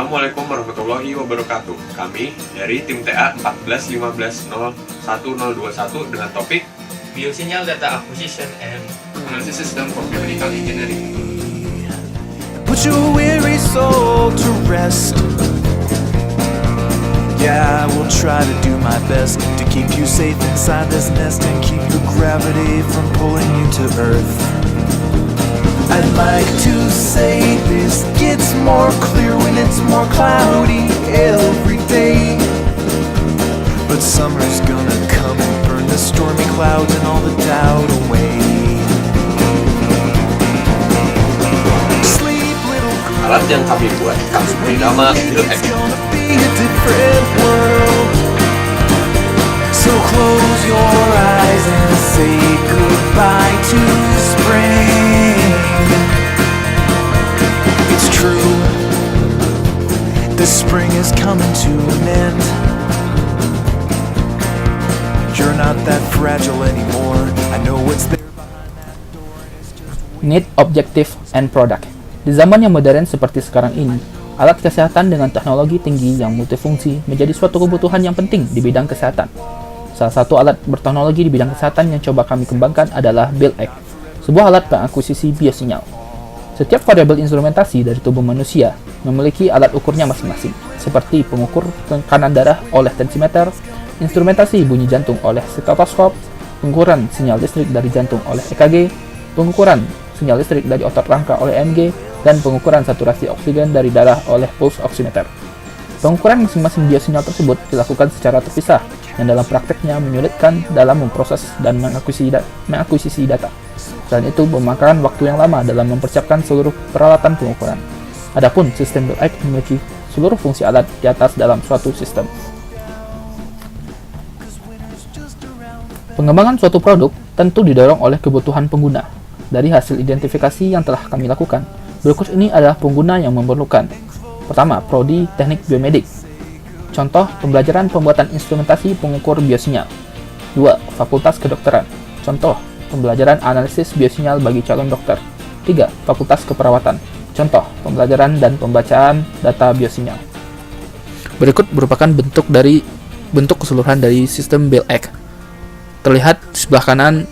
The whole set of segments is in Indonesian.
Assalamualaikum warahmatullahi wabarakatuh. Kami dari tim TA 1415021 dengan topik Biosignal Data Acquisition and Analysis System for Chemical Engineering. Put your weary soul to rest. Yeah, I will try to do my best to keep you safe inside this nest and keep the gravity from pulling you to earth. I'd like to say this gets more clear when it's more cloudy every day, but summer's gonna come and burn the stormy clouds and all the doubt away. Sleep, little Alat yang kami buat kami beri nama BuildX. It's gonna be a different world. So close your eyes and say goodbye to spring. It's true, the spring is coming to an end. You're not that fragile anymore. I know what's there behind that door. It's just Need, Objective, and Product. Di zaman yang modern seperti sekarang ini, alat kesehatan dengan teknologi tinggi yang multifungsi menjadi suatu kebutuhan yang penting di bidang kesehatan. Salah satu alat berteknologi di bidang kesehatan yang coba kami kembangkan adalah BuildX, sebuah alat pengakuisisi biosinyal. Setiap variabel instrumentasi dari tubuh manusia memiliki alat ukurnya masing-masing, seperti pengukur tekanan darah oleh tensimeter, instrumentasi bunyi jantung oleh stetoskop, pengukuran sinyal listrik dari jantung oleh EKG, pengukuran sinyal listrik dari otot rangka oleh EMG, dan pengukuran saturasi oksigen dari darah oleh pulse oximeter. Pengukuran masing-masing biosinyal tersebut dilakukan secara terpisah, yang dalam prakteknya menyulitkan dalam memproses dan mengakuisisi data. Selain itu, memakan waktu yang lama dalam mempersiapkan seluruh peralatan pengukuran. Adapun sistem BuildX memiliki seluruh fungsi alat di atas dalam suatu sistem. Pengembangan suatu produk tentu didorong oleh kebutuhan pengguna. Dari hasil identifikasi yang telah kami lakukan, berikut ini adalah pengguna yang memerlukan. Pertama, prodi teknik biomedik. Contoh pembelajaran pembuatan instrumentasi pengukur biosinyal. 2. Fakultas kedokteran. Contoh pembelajaran analisis biosinyal bagi calon dokter. 3. Fakultas keperawatan. Contoh pembelajaran dan pembacaan data biosinyal. Berikut merupakan bentuk keseluruhan dari sistem BuildX. Terlihat di sebelah kanan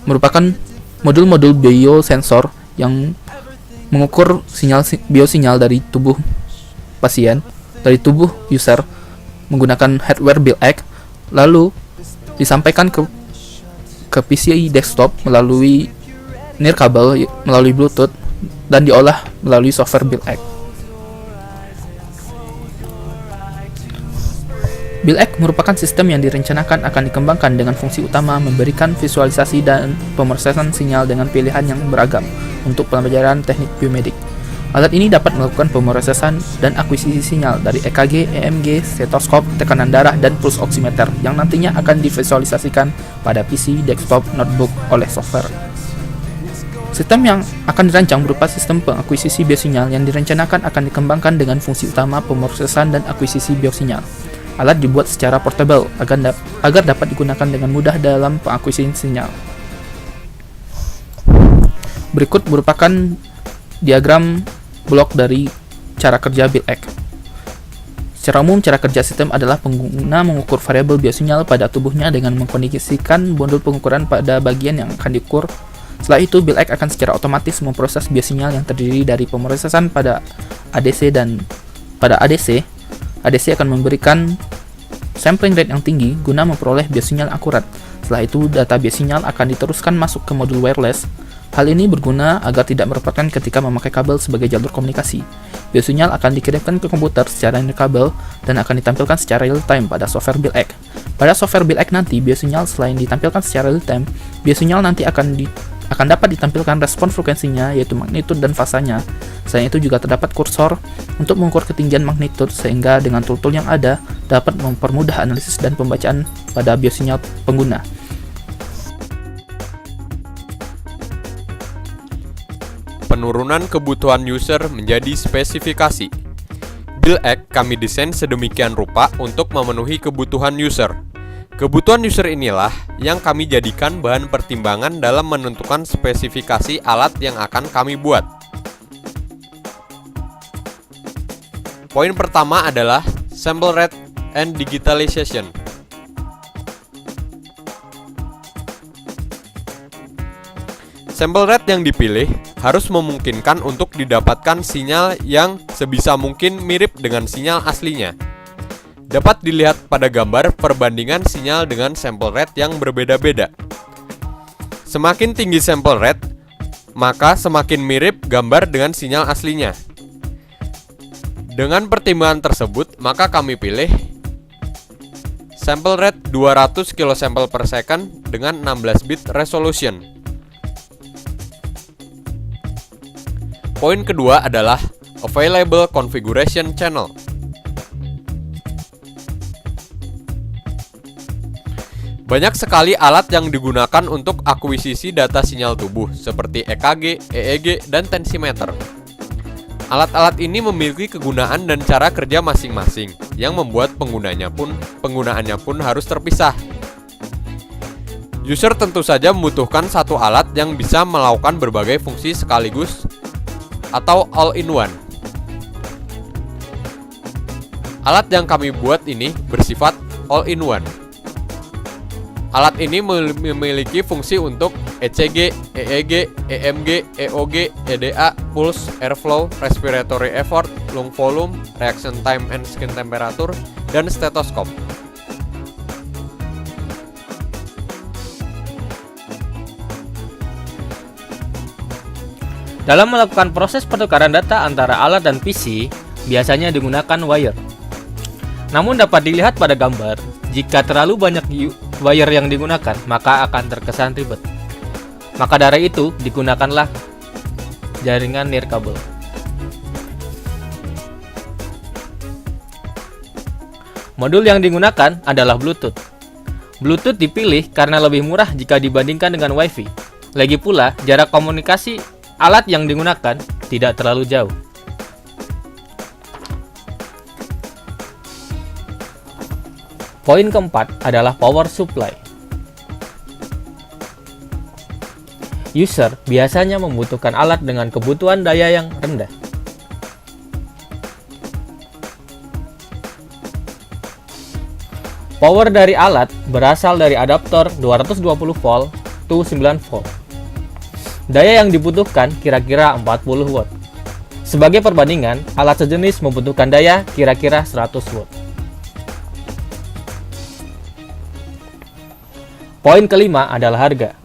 merupakan modul-modul biosensor yang mengukur biosinyal dari tubuh pasien, dari tubuh user menggunakan hardware BuildX, lalu disampaikan ke PC desktop melalui nirkabel, melalui Bluetooth, dan diolah melalui software BuildX. BuildX merupakan sistem yang direncanakan akan dikembangkan dengan fungsi utama memberikan visualisasi dan pemrosesan sinyal dengan pilihan yang beragam untuk pembelajaran teknik biomedik. Alat ini dapat melakukan pemrosesan dan akuisisi sinyal dari EKG, EMG, stetoskop, tekanan darah, dan pulse oximeter yang nantinya akan divisualisasikan pada PC, desktop, notebook oleh software. Sistem yang akan dirancang berupa sistem pengakuisisi biosinyal yang direncanakan akan dikembangkan dengan fungsi utama pemrosesan dan akuisisi biosinyal. Alat dibuat secara portable agar dapat digunakan dengan mudah dalam pengakuisisi sinyal. Berikut merupakan diagram blok dari cara kerja BuildX. Secara umum, cara kerja sistem adalah pengguna mengukur variabel biosinyal pada tubuhnya dengan mengkondisikan modul pengukuran pada bagian yang akan diukur. Setelah itu, BuildX akan secara otomatis memproses biosinyal yang terdiri dari pemrosesan pada ADC dan pada ADC akan memberikan sampling rate yang tinggi guna memperoleh biosinyal akurat. Setelah itu, data biosinyal akan diteruskan masuk ke modul wireless. Hal ini berguna agar tidak merepotkan ketika memakai kabel sebagai jalur komunikasi. Biosinyal akan dikirimkan ke komputer secara nirkabel dan akan ditampilkan secara real-time pada software BuildX. Pada software BuildX nanti, biosinyal selain ditampilkan secara real-time, biosinyal nanti akan dapat ditampilkan respon frekuensinya, yaitu magnitude dan fasanya. Selain itu juga terdapat kursor untuk mengukur ketinggian magnitude, sehingga dengan tool-tool yang ada dapat mempermudah analisis dan pembacaan pada biosinyal pengguna. Penurunan kebutuhan user menjadi spesifikasi. BuildX kami desain sedemikian rupa untuk memenuhi kebutuhan user. Kebutuhan user inilah yang kami jadikan bahan pertimbangan dalam menentukan spesifikasi alat yang akan kami buat. Poin pertama adalah sample rate and digitalization. Sample rate yang dipilih harus memungkinkan untuk didapatkan sinyal yang sebisa mungkin mirip dengan sinyal aslinya. Dapat dilihat pada gambar perbandingan sinyal dengan sample rate yang berbeda-beda. Semakin tinggi sample rate, maka semakin mirip gambar dengan sinyal aslinya. Dengan pertimbangan tersebut, maka kami pilih sample rate 200 kilosampel per second dengan 16 bit resolution. Poin kedua adalah available configuration channel. Banyak sekali alat yang digunakan untuk akuisisi data sinyal tubuh seperti EKG, EEG, dan tensimeter. Alat-alat ini memiliki kegunaan dan cara kerja masing-masing yang membuat penggunaannya pun harus terpisah. User tentu saja membutuhkan satu alat yang bisa melakukan berbagai fungsi sekaligus atau all-in-one. Alat yang kami buat ini bersifat all-in-one. Alat ini memiliki fungsi untuk ECG, EEG, EMG, EOG, EDA, pulse, airflow, respiratory effort, lung volume, reaction time and skin temperature, dan stetoskop. Dalam melakukan proses pertukaran data antara alat dan PC, biasanya digunakan wire. Namun dapat dilihat pada gambar, jika terlalu banyak wire yang digunakan, maka akan terkesan ribet. Maka dari itu, digunakanlah jaringan nirkabel. Modul yang digunakan adalah Bluetooth. Bluetooth dipilih karena lebih murah jika dibandingkan dengan Wi-Fi. Lagi pula, jarak komunikasi alat yang digunakan tidak terlalu jauh. Poin keempat adalah power supply. User biasanya membutuhkan alat dengan kebutuhan daya yang rendah. Power dari alat berasal dari adaptor 220 volt to 9 volt. Daya yang dibutuhkan kira-kira 40 watt. Sebagai perbandingan, alat sejenis membutuhkan daya kira-kira 100 watt. Poin kelima adalah harga.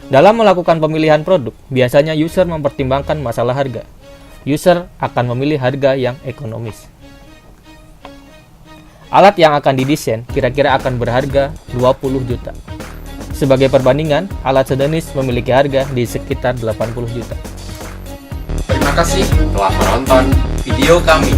Dalam melakukan pemilihan produk, biasanya user mempertimbangkan masalah harga. User akan memilih harga yang ekonomis. Alat yang akan didesain kira-kira akan berharga 20 juta. Sebagai perbandingan, alat sejenis memiliki harga di sekitar 80 juta. Terima kasih telah menonton video kami.